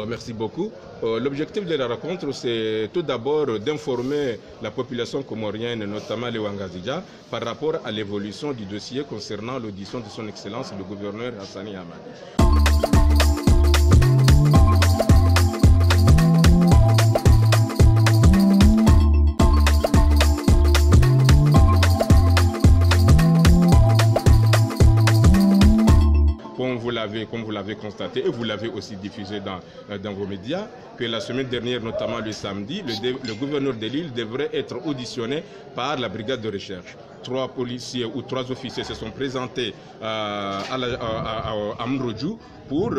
Merci beaucoup. L'objectif de la rencontre, c'est tout d'abord d'informer la population comorienne, notamment les Ouangazidja, par rapport à l'évolution du dossier concernant l'audition de son Excellence le gouverneur Hassani Hamadi. Comme vous l'avez constaté et vous l'avez aussi diffusé dans vos médias, que la semaine dernière, notamment le samedi, le gouverneur de l'île devrait être auditionné par la brigade de recherche. 3 policiers ou 3 officiers se sont présentés à Mrodjou pour,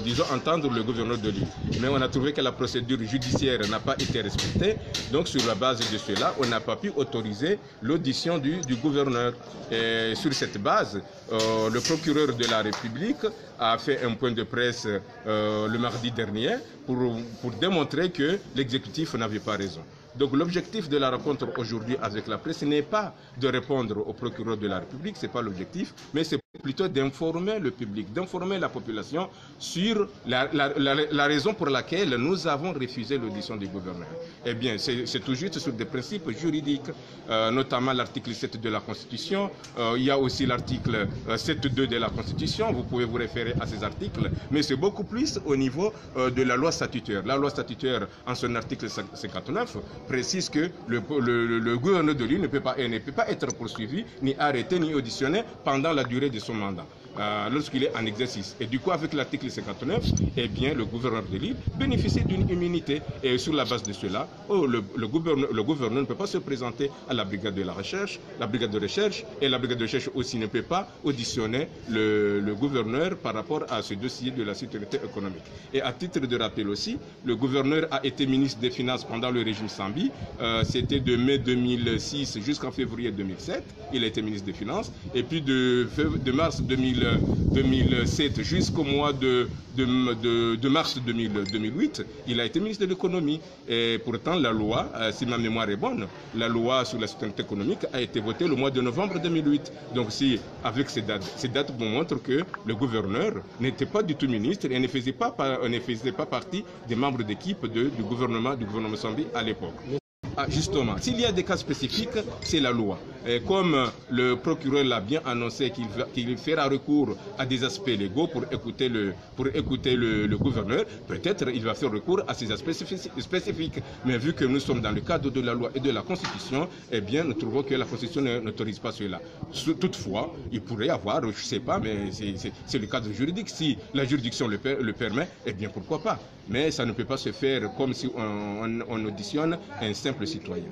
disons, entendre le gouverneur de l'île. Mais on a trouvé que la procédure judiciaire n'a pas été respectée. Donc, sur la base de cela, on n'a pas pu autoriser l'audition du gouverneur. Et sur cette base, le procureur de la République a fait un point de presse le mardi dernier pour démontrer que l'exécutif n'avait pas raison. Donc l'objectif de la rencontre aujourd'hui avec la presse n'est pas de répondre au procureur de la République, ce n'est pas l'objectif, mais c'est plutôt d'informer le public, d'informer la population sur la raison pour laquelle nous avons refusé l'audition du gouverneur. Eh bien, c'est tout juste sur des principes juridiques, notamment l'article 7 de la Constitution. Il y a aussi l'article 7.2 de la Constitution, vous pouvez vous référer à ces articles, mais c'est beaucoup plus au niveau de la loi statutaire. La loi statutaire, en son article 59, précise que le gouverneur de l'île ne peut pas être poursuivi, ni arrêté, ni auditionné pendant la durée de son mandat, lorsqu'il est en exercice. Et du coup, avec l'article 59, eh bien, le gouverneur de l'île bénéficie d'une immunité. Et sur la base de cela, le gouverneur ne peut pas se présenter à la brigade de la recherche, la brigade de recherche, et la brigade de recherche aussi ne peut pas auditionner le gouverneur par rapport à ce dossier de la sécurité économique. Et à titre de rappel aussi, le gouverneur a été ministre des Finances pendant le régime Sambi. C'était de mai 2006 jusqu'en février 2007. Il a été ministre des Finances. Et puis de mars 2007 jusqu'au mois de mars 2008, il a été ministre de l'économie. Et pourtant, la loi, si ma mémoire est bonne, la loi sur la sécurité économique a été votée le mois de novembre 2008. Donc si, avec ces dates vous montrent que le gouverneur n'était pas du tout ministre et ne faisait pas partie des membres d'équipe du gouvernement Sambi à l'époque. Ah, justement, s'il y a des cas spécifiques, c'est la loi. Et comme le procureur l'a bien annoncé qu'il fera recours à des aspects légaux pour écouter le gouverneur, peut-être il va faire recours à ces aspects spécifiques. Mais vu que nous sommes dans le cadre de la loi et de la Constitution, eh bien, nous trouvons que la Constitution n'autorise pas cela. Toutefois, il pourrait y avoir, je ne sais pas, mais c'est le cadre juridique. Si la juridiction le permet, eh bien, pourquoi pas. Mais ça ne peut pas se faire comme si on auditionne un simple citoyen.